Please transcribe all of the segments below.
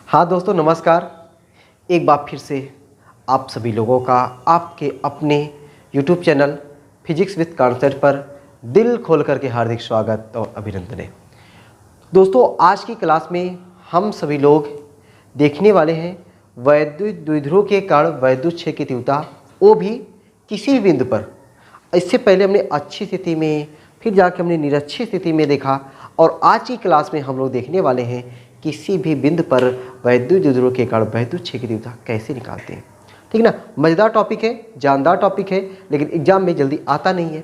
हाँ दोस्तों नमस्कार। एक बार फिर से आप सभी लोगों का आपके अपने YouTube channel physics with concept पर दिल खोल करके हार्दिक स्वागत और अभिनंदन है। दोस्तों आज की क्लास में हम सभी लोग देखने वाले हैं वैद्युत द्विध्रुव के कारण वैद्युत क्षेत्र की तीव्रता, वो भी किसी भी बिंदु पर। इससे पहले हमने अच्छी स्थिति में, फिर जाके हमने निरक्षी स्थिति में देखा, और आज की क्लास में हम लोग देखने वाले हैं किसी भी बिंदु पर वैद्युत द्विध्रुव के कारण वैद्युत क्षेत्र की तीव्रता कैसे निकालते हैं। ठीक है ना, मज़ेदार टॉपिक है, जानदार टॉपिक है, लेकिन एग्जाम में जल्दी आता नहीं है।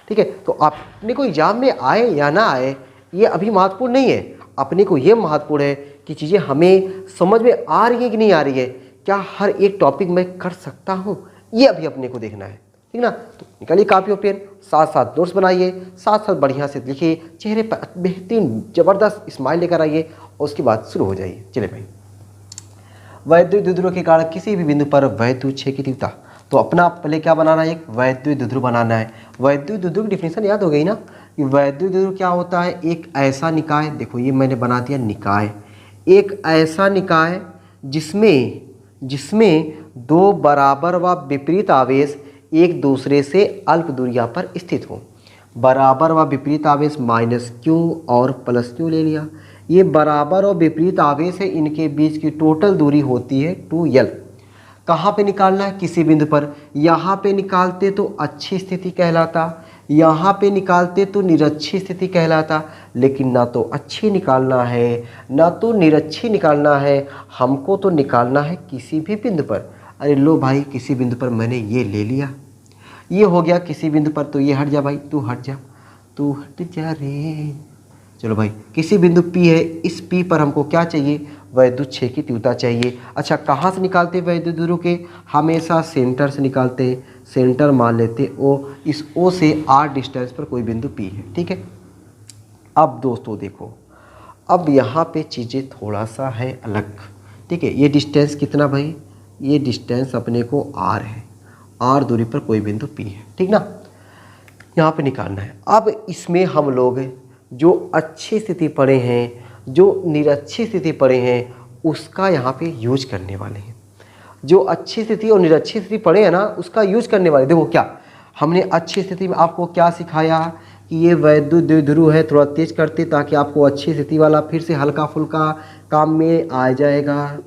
ठीक है, तो अपने को एग्जाम में आए या ना आए ये अभी महत्वपूर्ण नहीं है। अपने को ये महत्वपूर्ण है कि चीज़ें हमें समझ में आ रही है कि नहीं आ रही है, क्या हर एक टॉपिक मैं कर सकता हूँ, ये अभी अपने को देखना है। ठीक ना, तो निकालिए कॉपी और पेन, साथ साथ नोट्स बनाइए, साथ साथ बढ़िया से लिखिए, चेहरे पर बेहतरीन ज़बरदस्त स्माइल लेकर आइए और उसके बाद शुरू हो जाइए। चलिए भाई, वैद्युत द्विध्रुव के कारण किसी भी बिंदु पर वैद्युत क्षेत्र की तीव्रता। तो अपना पहले क्या बनाना है, एक वैद्युत द्विध्रुव बनाना है। वैद्युत द्विध्रुव की डिफिनेशन याद हो गई ना कि वैद्युत द्विध्रुव क्या होता है, एक ऐसा निकाय, देखो ये मैंने बना दिया निकाय, एक ऐसा निकाय जिसमें दो बराबर व विपरीत आवेश एक दूसरे से अल्प दूरियां पर स्थित हो। बराबर व विपरीत आवेश माइनस क्यू और प्लस क्यू ले लिया। ये बराबर और विपरीत आवेश है, इनके बीच की टोटल दूरी होती है 2l। कहाँ पे निकालना है, किसी बिंदु पर। यहाँ पे निकालते तो अच्छी स्थिति कहलाता, यहाँ पे निकालते तो निरक्षी स्थिति कहलाता, लेकिन ना तो अच्छी निकालना है ना तो निरक्षी निकालना है, हमको तो निकालना है किसी भी बिंदु पर। अरे लो भाई, किसी बिंदु पर मैंने ये ले लिया, ये हो गया किसी बिंदु पर। तो ये हट जा भाई, तू हट जा रे। चलो भाई, किसी बिंदु P है, इस P पर हमको क्या चाहिए, वैद्युत क्षेत्र की तीव्रता चाहिए। अच्छा, कहाँ से निकालते हैं वैद्युत द्विध्रुव के, हमेशा सेंटर से निकालते हैं। सेंटर मान लेते O, इस O से R डिस्टेंस पर कोई बिंदु P है। ठीक है, अब दोस्तों देखो, अब यहाँ पे चीज़ें थोड़ा सा है अलग। ठीक है, ये डिस्टेंस कितना भाई, ये डिस्टेंस अपने को R है, R दूरी पर कोई बिंदु P है। ठीक ना, यहाँ पे निकालना है। अब इसमें हम लोग जो अच्छी स्थिति पढ़े हैं, जो निरक्षी स्थिति पढ़े हैं, उसका यहाँ पे यूज करने वाले हैं। जो अच्छी स्थिति और निरक्षी स्थिति पढ़े हैं ना, उसका यूज करने वाले। देखो क्या हमने अच्छी स्थिति में आपको क्या सिखाया कि ये वैद्युत द्विध्रुव है, थोड़ा तेज करते ताकि आपको अच्छी स्थिति वाला फिर से हल्का फुल्का काम में आ जाएगा।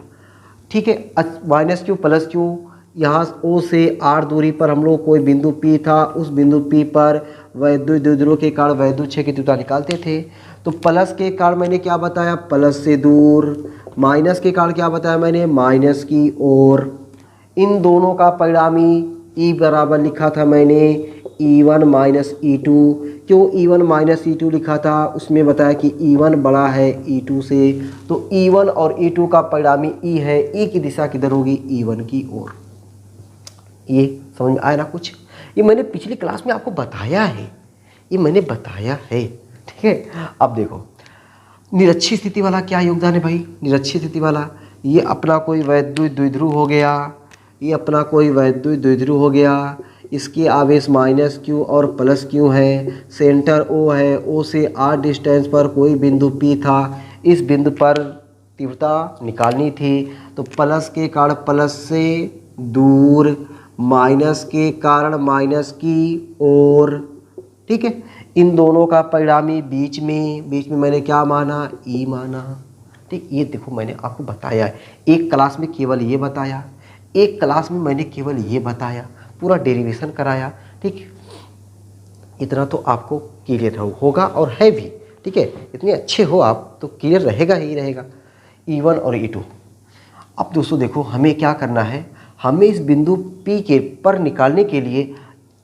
ठीक है, माइनस क्यू प्लस क्यू, यहाँ O से R दूरी पर हम लोग कोई बिंदु P था, उस बिंदु P पर वैद्युत द्विध्रुव के कारण वैद्युत क्षेत्र की तीव्रता निकालते थे। तो प्लस के कारण मैंने क्या बताया, प्लस से दूर, माइनस के कारण क्या बताया मैंने, माइनस की ओर। इन दोनों का परिणामी E बराबर लिखा था मैंने E1 माइनस E2। क्यों E1 माइनस E2 लिखा था, उसमें बताया कि E1 बड़ा है E2 से, तो E1 और E2 का परिणामी E है, E की दिशा किधर होगी, E1 की ओर। ये समझ में आया ना कुछ, ये मैंने पिछली क्लास में आपको बताया है, ये मैंने बताया है। ठीक है, अब देखो निरक्षी स्थिति वाला क्या योगदान है भाई। निरक्षी स्थिति वाला ये अपना कोई वैद्युत द्विध्रुव हो गया, ये अपना कोई वैद्युत द्विध्रुव हो गया, इसके आवेश माइनस क्यू और प्लस क्यू है, सेंटर O है, O से R डिस्टेंस पर कोई बिंदु P था, इस बिंदु पर तीव्रता निकालनी थी। तो प्लस के कारण प्लस से दूर, माइनस के कारण माइनस की ओर। ठीक है, इन दोनों का परिणामी बीच में मैंने क्या माना, E माना। ठीक, ये देखो मैंने आपको बताया है, एक क्लास में केवल ये बताया, एक क्लास में मैंने केवल ये बताया, पूरा डेरिवेशन कराया। ठीक, इतना तो आपको क्लियर होगा और है भी। ठीक है, इतने अच्छे हो आप तो क्लियर रहेगा ही रहेगा, E1 और E2। अब दोस्तों देखो हमें क्या करना है, हमें इस बिंदु P के पर निकालने के लिए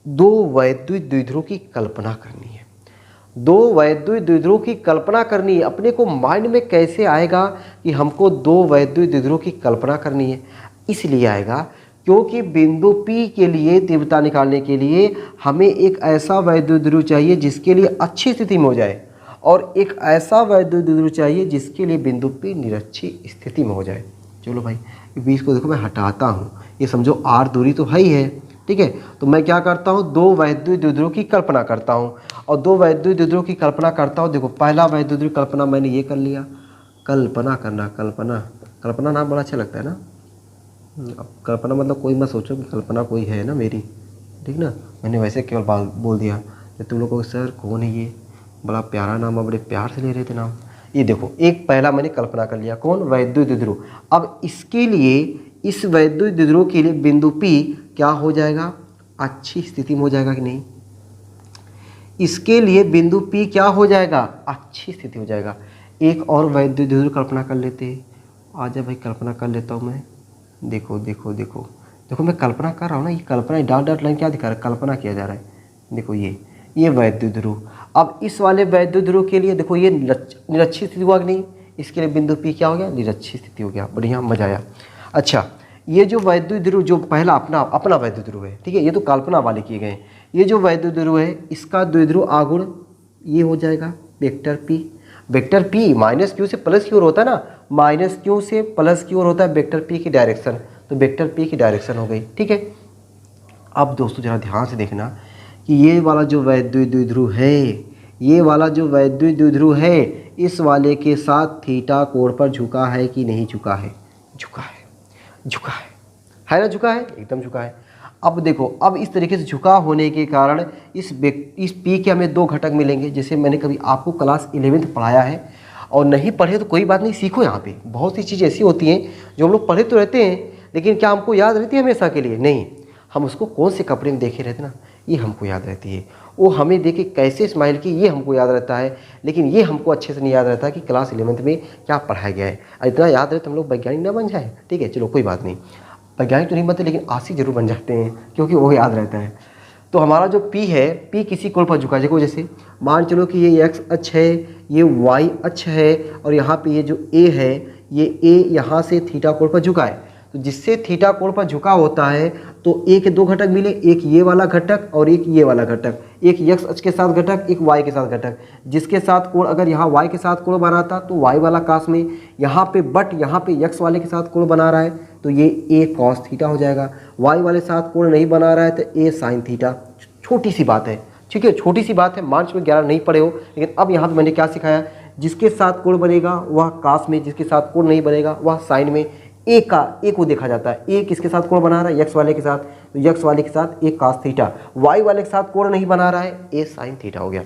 दो वैद्युत द्विध्रुव की कल्पना करनी है। दो वैद्युत द्विध्रुव की कल्पना करनी है। अपने को माइंड में कैसे आएगा कि हमको दो वैद्युत द्विध्रुव की कल्पना करनी है, इसलिए आएगा क्योंकि बिंदु P के लिए तीव्रता निकालने के लिए हमें एक ऐसा वैद्युत द्विध्रुव चाहिए जिसके लिए अच्छी स्थिति में हो जाए, और एक ऐसा वैद्युत द्विध्रुव चाहिए जिसके लिए बिंदु P निरक्षी स्थिति में हो जाए। चलो भाई, बीच को देखो मैं हटाता हूँ, ये समझो R दूरी तो है ही है। ठीक है, तो मैं क्या करता हूँ, दो वैद्युत द्विध्रुव की कल्पना करता हूँ, और दो वैद्युत द्विध्रुव की कल्पना करता हूँ। देखो पहला वैद्युत द्विध्रुव कल्पना मैंने ये कर लिया, कल्पना करना, कल्पना, कल्पना नाम बड़ा अच्छा लगता है ना। अब कल्पना मतलब कोई मत सोचो कि कल्पना कोई है ना मेरी, ठीक ना, मैंने वैसे केवल बोल दिया। तो तुम लोगों को सर कौन है ये, बड़ा प्यारा नाम है, बड़े प्यार से ले रहे थे नाम। ये देखो एक पहला मैंने कल्पना कर लिया, कौन, वैद्युत द्विध्रुव। अब इसके लिए, इस वैद्युत द्विध्रुव के लिए बिंदु P क्या हो जाएगा, अच्छी स्थिति में हो जाएगा कि नहीं। इसके लिए बिंदु P क्या हो जाएगा, अच्छी स्थिति हो जाएगा। एक और वैद्युत द्विध्रुव कल्पना कर लेते हैं। आजा भाई कल्पना कर लेता हूँ मैं। देखो देखो देखो देखो मैं कल्पना कर रहा हूँ ना, ये कल्पना डॉट डॉट लाइन क्या दिखा रहा है, कल्पना किया जा रहा है। देखो ये वैद्युत ध्रुव। अब इस वाले वैद्युत ध्रुव के लिए देखो ये निरक्षी स्थिति हुआ कि नहीं, इसके लिए बिंदु P क्या हो गया, निरक्षी स्थिति हो गया। बढ़िया, मजा आया। अच्छा, ये जो वैद्युत ध्रुव जो पहला अपना वैद्युत ध्रुव है, ठीक है, ये तो कल्पना वाले किए गए। ये जो वैद्युत ध्रुव है इसका द्विध्रुव आगुण ये हो जाएगा vector P। Vector P minus Q से प्लस की ओर होता है ना, माइनस क्यू से प्लस की ओर होता है वेक्टर P की डायरेक्शन, तो वेक्टर P की डायरेक्शन हो गई, ठीक है। अब दोस्तों जरा ध्यान से देखना कि ये वाला जो वैद्युत द्विध्रुव है, ये वाला जो वैद्युत द्विध्रुव है, इस वाले के साथ थीटा कोण पर झुका है कि नहीं झुका है, झुका है, झुका है ना, झुका है, एकदम झुका है। अब देखो, अब इस तरीके से झुका होने के कारण इस P के हमें दो घटक मिलेंगे। जैसे मैंने कभी आपको क्लास 11th पढ़ाया है, और नहीं पढ़े तो कोई बात नहीं, सीखो। यहाँ पे बहुत सी चीज़ें ऐसी होती हैं जो हम लोग पढ़े तो रहते हैं, लेकिन क्या हमको याद रहती है हमेशा के लिए, नहीं। हम उसको कौन से कपड़े में देखे रहते ना, ये हमको याद रहती है। वो हमें देखे कैसे स्माइल की, ये हमको याद रहता है, लेकिन ये हमको अच्छे से नहीं याद रहता कि क्लास 11th में क्या पढ़ाया गया है। इतना याद रहे तो हम लोग वैज्ञानिक ना बन जाए, ठीक है, चलो कोई बात नहीं, वैज्ञानिक तो नहीं बनते लेकिन आशिक जरूर बन जाते हैं, क्योंकि वो याद रहता है। तो हमारा जो P है, P किसी कोण पर झुका, देखो जैसे मान चलो कि ये x अक्ष है, ये y अक्ष है, और यहाँ पे ये जो A है, ये A यहाँ से थीटा कोण पर झुका है। तो जिससे थीटा कोण पर झुका होता है तो A के दो घटक मिले, एक ये वाला घटक और एक ये वाला घटक, एक x अक्ष के साथ घटक, एक y के साथ घटक। जिसके साथ कोण, अगर यहाँ y के साथ कोण बनाता तो y वाला कास में, यहाँ पे बट यहाँ पे x वाले के साथ कोण बना रहा है तो ये a कॉस थीटा हो जाएगा। y वाले साथ कोण नहीं बना रहा है तो a साइन थीटा। छोटी सी बात है, ठीक है, छोटी सी बात है, मार्च में 11 नहीं पढ़े हो, लेकिन अब यहाँ पे मैंने क्या सिखाया, जिसके साथ कोण बनेगा वह कास में, जिसके साथ कोण नहीं बनेगा वह साइन में। ए को देखा जाता है, ए किसके साथ कोण बना रहा है, एक्स वाले के साथ, तो एक्स वाले के साथ ए कास थीटा, वाई वाले के साथ कोण नहीं बना रहा है, ए साइन थीटा हो गया।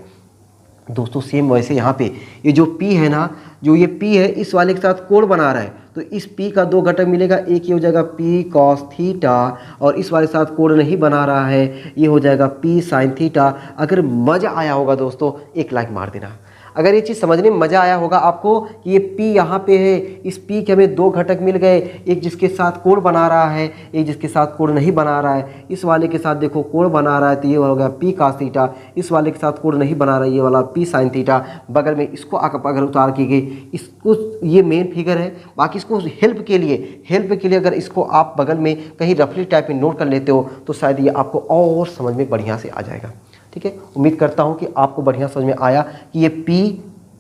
दोस्तों सेम वैसे यहाँ पे ये जो P है ना, जो ये P है इस वाले के साथ कोण बना रहा है, तो इस P का दो घटक मिलेगा, एक ये हो जाएगा P कॉस थीटा, और इस वाले के साथ कोण नहीं बना रहा है, ये हो जाएगा P साइन थीटा। अगर मज़ा आया होगा दोस्तों एक लाइक मार देना। अगर ये चीज़ समझने में मज़ा आया होगा आपको कि ये P यहाँ पे है, इस P के हमें दो घटक मिल गए, एक जिसके साथ कोण बना रहा है, एक जिसके साथ कोण नहीं बना रहा है। इस वाले के साथ देखो कोण बना रहा है तो ये हो गया P cos थीटा, इस वाले के साथ कोण नहीं बना रहा है, ये वाला P sin थीटा। बगल में इसको अगर उतार की गई, इसको ये मेन फिगर है, बाकी इसको हेल्प के लिए अगर इसको आप बगल में कहीं रफली टाइप में नोट कर लेते हो तो शायद ये आपको और समझ में बढ़िया से आ जाएगा। ठीक है, उम्मीद करता हूँ कि आपको बढ़िया समझ में आया कि ये P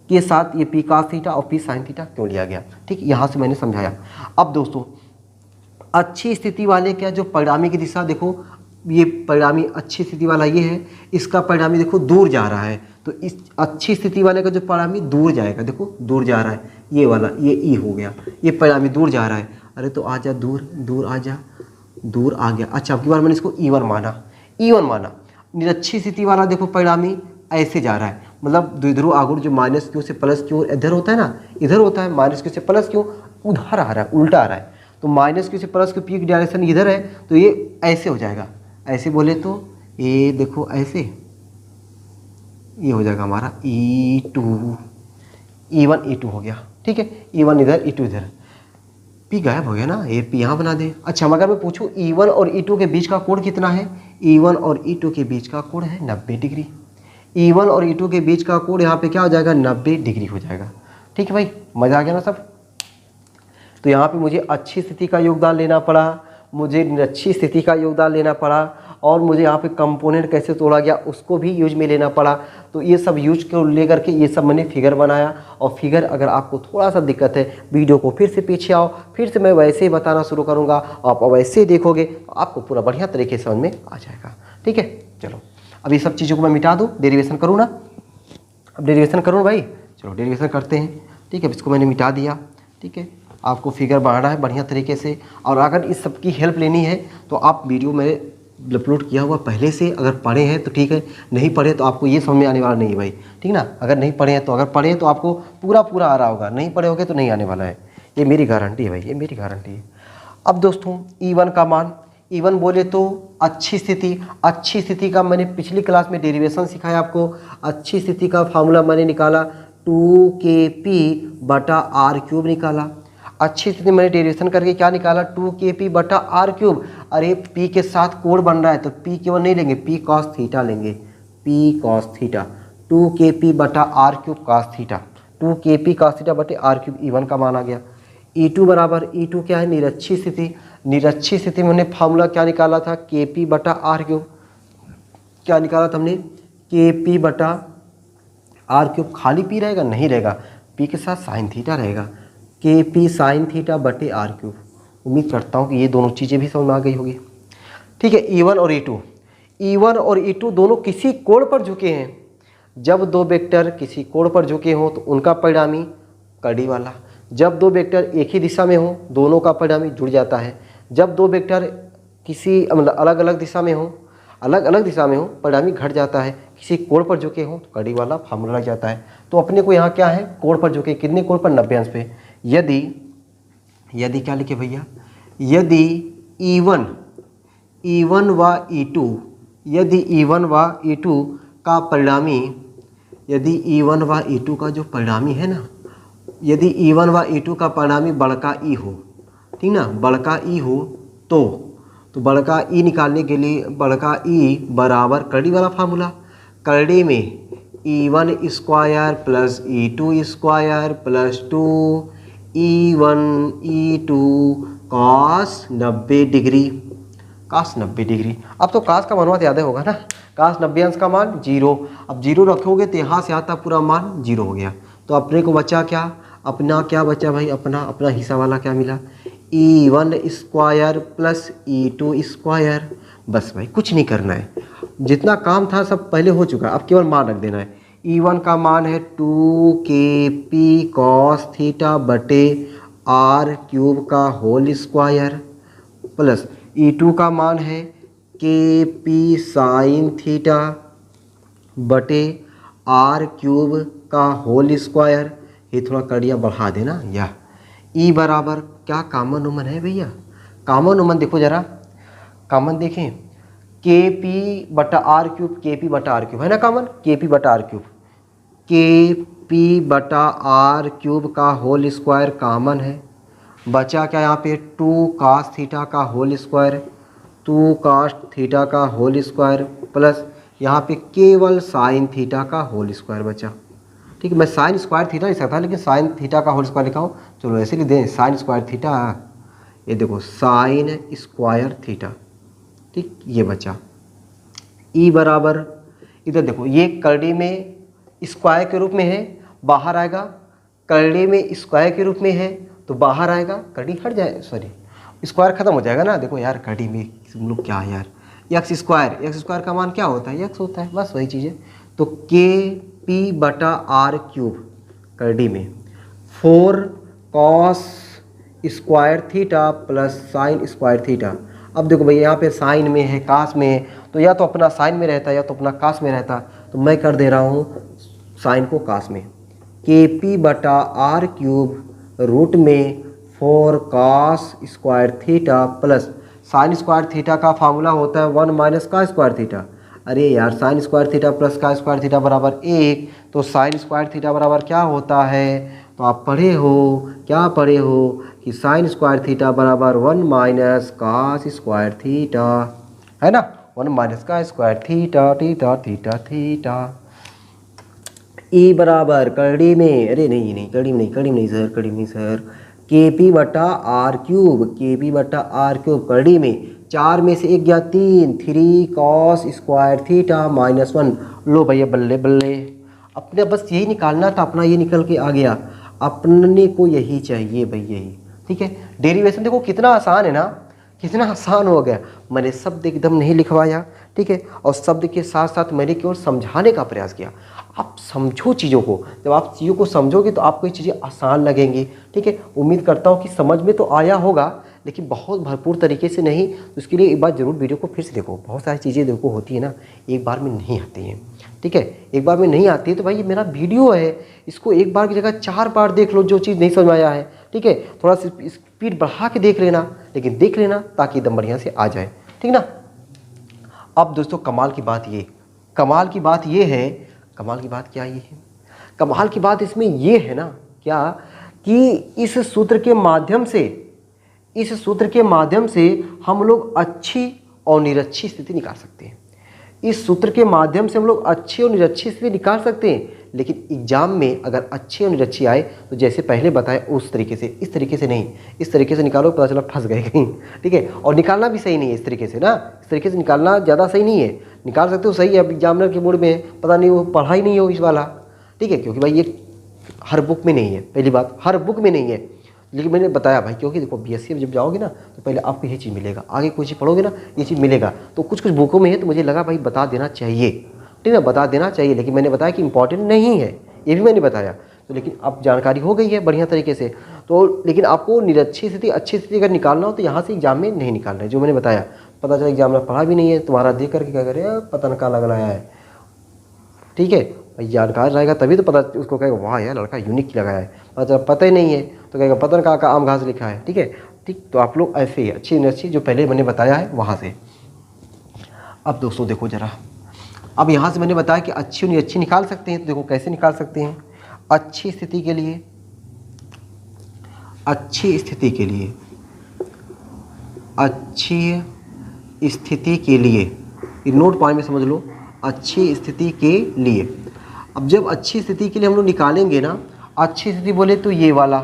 के साथ ये P cos थीटा और P sin थीटा क्यों लिया गया। ठीक, यहाँ से मैंने समझाया। अब दोस्तों अच्छी स्थिति वाले क्या, जो परिणामी की दिशा देखो, ये परिणामी अच्छी स्थिति वाला ये है, इसका परिणामी देखो दूर जा रहा है, तो इस अच्छी स्थिति वाले का जो परिणामी दूर जाएगा, देखो दूर जा रहा है, ये वाला ये E हो गया, ये परिणामी दूर जा रहा है। अरे तो आ जा, दूर आ जा, दूर आ गया। अच्छा अब की बार मैंने इसको E1 माना। निरक्षी स्थिति वाला देखो परिणामी ऐसे जा रहा है, मतलब द्विध्रुव आघूर्ण जो माइनस क्यू से प्लस क्यू इधर होता है ना, इधर होता है, माइनस क्यू से प्लस क्यू उधर आ रहा है, उल्टा आ रहा है। तो माइनस क्यू से प्लस क्यू P की डायरेक्शन इधर है, तो ये ऐसे हो जाएगा। ऐसे बोले तो ये देखो ऐसे, ये हो जाएगा हमारा E1 E2 हो गया। ठीक है, E1 इधर E2 इधर, P गायब हो गया ना, ये P यहाँ बना दे। अच्छा मगर मैं पूछूं E1 और E2 के बीच का कोण कितना है, E1 और E2 के बीच का कोण है 90 डिग्री। E1 और E2 के बीच का कोण यहाँ पे क्या हो जाएगा, 90 डिग्री हो जाएगा। ठीक है भाई, मजा आ गया ना सब। तो यहाँ पे मुझे अच्छी स्थिति का योगदान लेना पड़ा, मुझे निरक्षी स्थिति का योगदान लेना पड़ा, और मुझे यहाँ पे कंपोनेंट कैसे तोड़ा गया उसको भी यूज में लेना पड़ा। तो ये सब यूज को लेकर के ये सब मैंने फिगर बनाया। और फिगर अगर आपको थोड़ा सा दिक्कत है, वीडियो को फिर से पीछे आओ, फिर से मैं वैसे ही बताना शुरू करूँगा, आप वैसे ही देखोगे तो आपको पूरा बढ़िया तरीके से समझ में आ जाएगा। ठीक है, चलो अब ये सब चीज़ों को मैं मिटा दूँ, डेरिवेशन करूँ ना, अब डेरिवेशन करूँ भाई, चलो डेरिवेशन करते हैं। ठीक है, इसको मैंने मिटा दिया। ठीक है, आपको फिगर बनाना है बढ़िया तरीके से। और अगर इस सब की हेल्प लेनी है तो आप वीडियो में अपलोड किया हुआ पहले से अगर पढ़े हैं तो ठीक है, नहीं पढ़े तो आपको ये समझ में आने वाला नहीं है भाई। ठीक ना, अगर नहीं पढ़े हैं तो, अगर पढ़े हैं तो आपको पूरा पूरा आ रहा होगा, नहीं पढ़े होगे तो नहीं आने वाला है। ये मेरी गारंटी है भाई, ये मेरी गारंटी है। अब दोस्तों E1 का मान, E1 बोले तो अच्छी स्थिति। अच्छी स्थिति का मैंने पिछली क्लास में डेरिवेशन सिखाया आपको। अच्छी स्थिति का फार्मूला मैंने निकाला 2kp/r³ निकाला। अच्छी स्थिति मैंने डेरिवेशन करके क्या निकाला 2kp/r³। अरे p के साथ कोण बन रहा है तो p केवल नहीं लेंगे, p cos थीटा लेंगे, p cos theta. 2kp/r³ cos theta, 2kp cos थीटा/r³ E1 का मान आ गया। E2 बराबर, E2 क्या है, निरक्षी स्थिति। निरक्षी स्थिति में हमने फार्मूला क्या निकाला था kp/r³। क्या निकाला था हमने kp/r³। खाली p रहेगा, नहीं रहेगा, p के साथ साइन थीटा रहेगा, kp साइन थीटा/r³। उम्मीद करता हूँ कि ये दोनों चीज़ें भी समझ में आ गई होगी। ठीक है, E1 और E2, E1 और E2 दोनों किसी कोण पर झुके हैं। जब दो वेक्टर किसी कोण पर झुके हों तो उनका परिणामी कड़ी वाला। जब दो वेक्टर एक ही दिशा में हो दोनों का परिणामी जुड़ जाता है। जब दो वेक्टर किसी मतलब अलग अलग दिशा में हो परिणामी घट जाता है। किसी कोण पर झुके हों तो कड़ी वाला फार्मूला लग जाता है। तो अपने को यहाँ क्या है, कोण पर झुके, कितने कोण पर, 90 अंश पे। यदि क्या लिखे भैया, यदि E1 व E2, यदि E1 व E2 का परिणामी, यदि E1 व E2 का जो परिणामी है ना, यदि E1 व E2 का परिणामी बड़का E हो, ठीक ना, बड़का E हो तो बड़का E निकालने के लिए बड़का E बराबर कड़ी वाला फार्मूला। कड़ी में E1 square plus E2 square plus 2E1 E2 cos 90 degree, cos 90 degree. अब तो cos का मान याद होगा ना, cos 90 अंश का मान 0। अब 0 रखोगे तो यहाँ से आता पूरा मान 0 हो गया। तो अपने को बचा क्या, अपना क्या बचा भाई, अपना हिस्सा वाला क्या मिला, E1 square plus E2 square. बस भाई कुछ नहीं करना है, जितना काम था सब पहले हो चुका है, अब केवल मान रख देना है। E1 का मान है 2kp cos थीटा/r³ का होल स्क्वायर प्लस E2 का मान है kp साइन थीटा/r³ का होल स्क्वायर। ये थोड़ा कड़िया बढ़ा देना। या E बराबर क्या कॉमन उमन है भैया, कॉमन उमन देखो जरा, कॉमन देखें kp/r³ kp/r³ है ना कॉमन, kp/r³, kp/r³ का होल स्क्वायर कॉमन है। बचा क्या यहाँ पे 2 cos थीटा का होल स्क्वायर, 2 cos थीटा का होल स्क्वायर प्लस यहाँ पे केवल साइन थीटा का होल स्क्वायर बचा। ठीक है, मैं साइन स्क्वायर थीटा नहीं सकता लेकिन साइन थीटा का होल स्क्वायर लिखा हूँ, चलो ऐसे लिख दें साइन स्क्वायर थीटा। ये देखो साइन स्क्वायर थीटा, ठीक, ये बचा। E बराबर, इधर देखो ये करड़ी में स्क्वायर के रूप में है, बाहर आएगा, करड़ी में स्क्वायर के रूप में है तो बाहर आएगा, करड़ी हट जाए, सॉरी स्क्वायर खत्म हो जाएगा ना। देखो यार करड़ी में तुम लोग क्या है यार, एक्स स्क्वायर का मान क्या होता है, एक्स होता है, बस वही चीज़ है। तो kp/r³ करड़ी में 4 cos square theta plus sine square theta. अब देखो भाई यहाँ पे साइन में है, कास में है, तो या तो अपना साइन में रहता है या तो अपना कास में रहता, तो मैं कर दे रहा हूँ साइन को कास में। kp/r³ रूट में 4 cos square theta plus sine square theta का फार्मूला होता है 1 माइनस का स्क्वायर थीटा। अरे यार साइन स्क्वायर थीटा प्लस का स्क्वायर थीटा बराबर 1, तो साइन स्क्वायर थीटा बराबर क्या होता है, तो आप पढ़े हो, क्या पढ़े हो कि साइन स्क्वायर थीटा बराबर 1 माइनस कास स्क्वायर थीटा, है ना, 1 माइनस का square theta theta theta theta. E बराबर करड़ी में, अरे नहीं करड़ी में नहीं सर, kp/r³ करड़ी में 4 में से 1 गया 3, 3 cos स्क्वायर थीटा माइनस 1। लो भैया बल्ले बल्ले, अपने बस यही निकालना था, अपना ये निकल के आ गया, अपने को यही चाहिए भाई, यही। ठीक है, डेरिवेशन देखो कितना आसान है ना, कितना आसान हो गया। मैंने शब्द एकदम नहीं लिखवाया, ठीक है, और शब्द के साथ साथ मैंने केवल समझाने का प्रयास किया। आप समझो चीज़ों को। जब आप चीज़ों को समझोगे तो आपको ये चीज़ें आसान लगेंगी। ठीक है, उम्मीद करता हूँ कि समझ में तो आया होगा, लेकिन बहुत भरपूर तरीके से नहीं। तो उसके लिए एक बार ज़रूर वीडियो को फिर से देखो। बहुत सारी चीज़ें देखो होती है ना, एक बार में नहीं आती हैं। ठीक है, एक बार में नहीं आती है तो भाई ये मेरा वीडियो है, इसको एक बार की जगह 4 बार देख लो जो चीज़ नहीं समझ में आया है। ठीक है, थोड़ा सा स्पीड बढ़ा के देख लेना, लेकिन देख लेना ताकि एकदम बढ़िया से आ जाए। ठीक ना। अब दोस्तों कमाल की बात ये है, कमाल की बात क्या ये है, कमाल की बात इसमें ये है ना क्या, कि इस सूत्र के माध्यम से हम लोग अच्छी और निरच्छी स्थिति निकाल सकते हैं। इस सूत्र के माध्यम से हम लोग अच्छी और निरच्छी स्थिति निकाल सकते हैं, लेकिन एग्जाम में अगर अच्छी और निरच्छी आए तो जैसे पहले बताया उस तरीके से, इस तरीके से नहीं। इस तरीके से निकालो पता चला फंस गए कहीं। ठीक है, और निकालना भी सही नहीं है इस तरीके से ना, इस तरीके से निकालना ज़्यादा सही नहीं है। निकाल सकते हो सही है, अब एग्जामिनर के मूड में पता नहीं वो पढ़ा ही नहीं हो इस वाला। ठीक है, क्योंकि भाई ये हर बुक में नहीं है, पहली बात हर बुक में नहीं है। लेकिन मैंने बताया भाई, क्योंकि देखो बीएससी में जब जाओगे ना तो पहले आपको ये चीज़ मिलेगा, आगे कोई चीज़ पढ़ोगे ना ये चीज़ मिलेगा। तो कुछ कुछ बुकों में है तो मुझे लगा भाई बता देना चाहिए। ठीक है, बता देना चाहिए, लेकिन मैंने बताया कि इंपॉर्टेंट नहीं है, ये भी मैंने बताया। तो लेकिन अब जानकारी हो गई है बढ़िया तरीके से। तो लेकिन आपको निरच्छी स्थिति अच्छी स्थिति अगर निकालना हो तो यहाँ से एग्जाम में नहीं निकालना है, जो मैंने बताया। पता चला एग्जाम में पढ़ा भी नहीं है, तुम्हारा देख करके क्या करे पता न कहाँ लगाया है। ठीक है, जानकार रहेगा तभी तो पता, उसको कहेगा वाह यार लड़का यूनिक लगाया है। पता ही नहीं है तो कहेगा पता न कहाँ का आम घास लिखा है। ठीक है, ठीक, तो आप लोग ऐसे ही अच्छी निरच्छी जो पहले मैंने बताया है वहाँ से। अब दोस्तों देखो ज़रा, अब यहाँ से मैंने बताया कि अच्छी और निरच्छी निकाल सकते हैं। तो देखो कैसे निकाल सकते हैं। अच्छी स्थिति के लिए नोट पॉइंट में समझ लो, अच्छी स्थिति के लिए। अब जब अच्छी स्थिति के लिए हम लोग निकालेंगे ना, अच्छी स्थिति बोले तो ये वाला,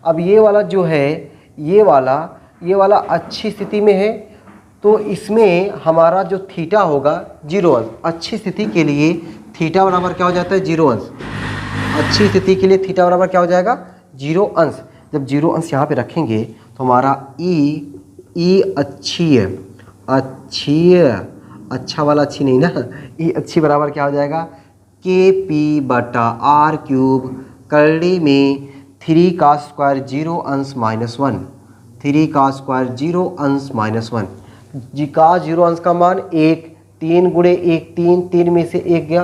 अब ये वाला जो है ये वाला अच्छी स्थिति में है, तो इसमें हमारा जो थीटा होगा 0 अंश। अच्छी स्थिति के लिए थीटा बराबर क्या हो जाता है 0 अंश। अच्छी स्थिति के लिए थीटा बराबर क्या हो जाएगा 0 अंश। जब 0 अंश यहाँ पे रखेंगे तो हमारा ई अच्छी है, अच्छा वाला अच्छी नहीं ना, ई अच्छी बराबर क्या हो जाएगा KP बटा R क्यूब करड़ी में 3 का स्क्वायर 0 अंश -1, 3 का स्क्वायर 0 अंश -1। जी का 0 अंश का मान 1, 3 गुणे 1 3, 3 में से 1 गया,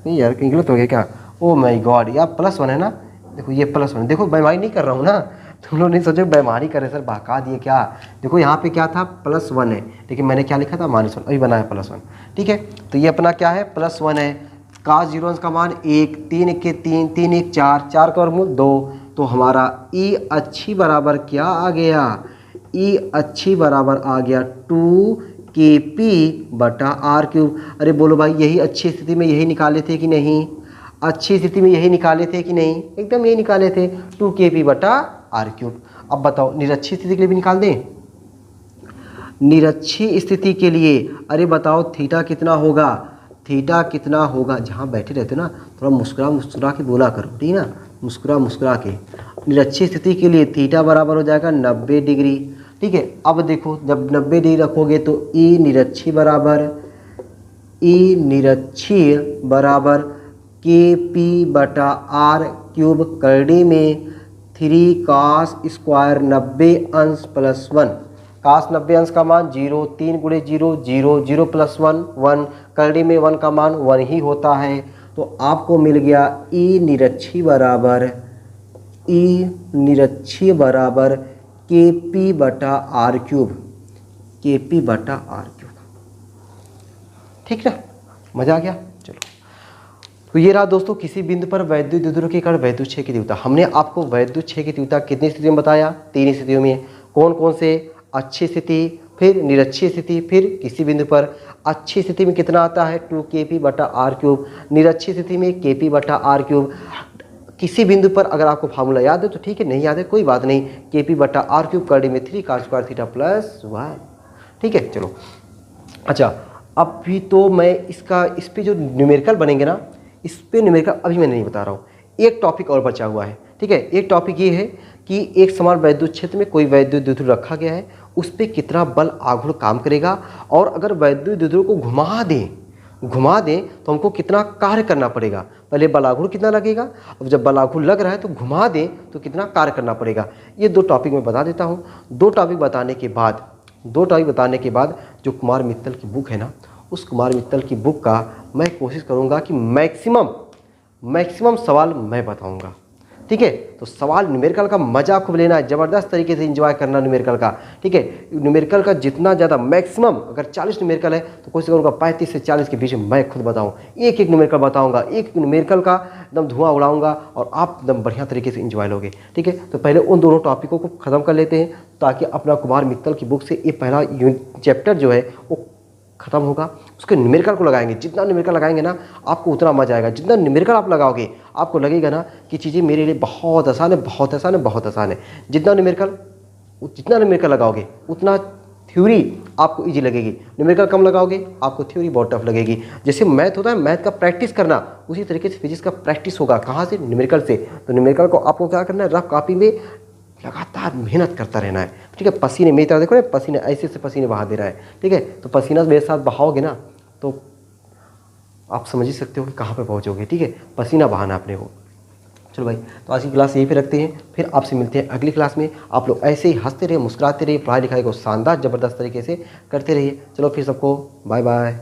नहीं यार कहीं गलत हो गया क्या, ओ माय गॉड यार +1 है ना। देखो ये +1, देखो बेईमानी नहीं कर रहा हूँ ना, तुम लोग नहीं सोचो बेईमानी कर रहे सर बहका दिए क्या। देखो यहाँ पे क्या था +1 है, लेकिन मैंने क्या लिखा था -1, अभी बना है +1। ठीक है, तो ये अपना क्या है +1 है। का 0 अंश का मान 1, 3 1 3, 3 1 4, 4 का वर्गमूल 2। तो हमारा ई अच्छी बराबर क्या आ गया, ई अच्छी बराबर आ गया 2KP बटा R क्यूब। अरे बोलो भाई यही अच्छी स्थिति में यही निकाले थे कि नहीं, अच्छी स्थिति में यही निकाले थे कि नहीं, एकदम यही निकाले थे 2KP बटा R क्यूब। अब बताओ निरच्छी स्थिति के लिए भी निकाल दें, निरच्छी स्थिति के लिए अरे बताओ थीटा कितना होगा, थीटा कितना होगा। जहाँ बैठे रहते हो ना थोड़ा मुस्कुरा के बोला करो, ठीक है ना, मुस्कुरा के। निरच्छी स्थिति के लिए थीटा बराबर हो जाएगा 90 डिग्री। ठीक है, अब देखो जब 90 डिग्री रखोगे तो ई निरच्छी बराबर KP बटा R क्यूब करड़ी में 3 cos स्क्वायर 90 अंश +1। cos 90 अंश का मान 0, 3 गुणे 0 0, 0 + 1 1, करड़ी में 1 का मान 1 ही होता है। तो आपको मिल गया ई निरच्छी बराबर KP बटा R क्यूब, KP बटा R क्यूब। ठीक ना, मजा आ गया। चलो तो ये रहा दोस्तों किसी बिंदु पर वैद्युत द्विध्रुव के कारण वैद्युत क्षय की तीव्रता। हमने आपको वैद्युत क्षय की तीव्रता कितनी स्थितियों में बताया, 3 स्थितियों में। कौन कौन से, अच्छी स्थिति, फिर निरच्छी स्थिति, फिर किसी बिंदु पर। अच्छी स्थिति में कितना आता है 2KP बटा R क्यूब, निरच्छी स्थिति में KP बटा R क्यूब। किसी बिंदु पर अगर आपको फार्मूला याद है तो ठीक है, नहीं याद है कोई बात नहीं, KP बटा R क्यूब करड़ी में 3 का स्क्वायर थीटा +1। ठीक है, चलो अच्छा अब भी तो मैं इस पे जो न्यूमेरिकल बनेंगे ना, इस पे न्यूमेरिकल अभी मैं नहीं बता रहा हूँ, एक टॉपिक और बचा हुआ है। ठीक है, एक टॉपिक ये है कि एक समान वैद्युत क्षेत्र में कोई वैद्युत द्विध्रुव रखा गया है, उस पर कितना बल आघूर्ण काम करेगा, और अगर वैद्युत द्विध्रुव को घुमा दें घुमा दें तो हमको कितना कार्य करना पड़ेगा, पहले बलाघूर कितना लगेगा, अब जब बलाघूर लग रहा है तो घुमा दें तो कितना कार्य करना पड़ेगा। ये 2 टॉपिक मैं बता देता हूँ। 2 टॉपिक बताने के बाद जो कुमार मित्तल की बुक है ना, उस कुमार मित्तल की बुक का मैं कोशिश करूँगा कि मैक्सिमम सवाल मैं बताऊँगा, ठीक है। तो सवाल न्यूमेरिकल का मजा खूब लेना है, ज़बरदस्त तरीके से एंजॉय करना न्यूमेरिकल का, ठीक है। न्यूमेरिकल का जितना ज़्यादा मैक्सिमम, अगर 40 न्यूमेरिकल है तो कोशिश करूँगा 35 से 40 के बीच में मैं खुद बताऊँ, एक न्यूमेरिकल बताऊँगा, एक न्यूमेरिकल का एकदम धुआं उड़ाऊँगा और आप एकदम बढ़िया तरीके से एंजॉय लोगे, ठीक है। तो पहले उन दोनों टॉपिकों को ख़त्म कर लेते हैं ताकि अपना कुमार मित्तल की बुक से ये पहला चैप्टर जो है वो खत्म होगा। उसके न्यूमेरिकल को लगाएंगे, जितना न्यूमेरिकल लगाएंगे ना आपको उतना मजा आएगा। जितना न्यूमेरिकल आप लगाओगे आपको लगेगा ना कि चीज़ें मेरे लिए बहुत आसान है, बहुत आसान है, बहुत आसान है। जितना न्यूमेरिकल लगाओगे उतना थ्योरी आपको इजी लगेगी, न्यूमेरिकल कम लगाओगे आपको थ्योरी बहुत टफ लगेगी। जैसे मैथ होता है, मैथ का प्रैक्टिस करना, उसी तरीके से फिजिक्स का प्रैक्टिस होगा। कहाँ से? न्यूमेरिकल से। तो न्यूमेरिकल को आपको क्या करना है, रफ कॉपी में लगातार मेहनत करता रहना है, ठीक है। पसीने मेरी तरह देखो ना, पसीने ऐसे से पसीने बहा दे रहा है, ठीक है। तो पसीना मेरे साथ बहाओगे ना तो आप समझ ही सकते हो कि कहाँ पे पहुँचोगे, ठीक है। पसीना बहाना अपने को। चलो भाई, तो आज की क्लास यहीं पे रखते हैं, फिर आपसे मिलते हैं अगली क्लास में। आप लोग ऐसे ही हंसते रहिए, मुस्कुराते रहिए, पढ़ाई लिखाई को शानदार ज़बरदस्त तरीके से करते रहिए। चलो फिर सबको बाय बाय।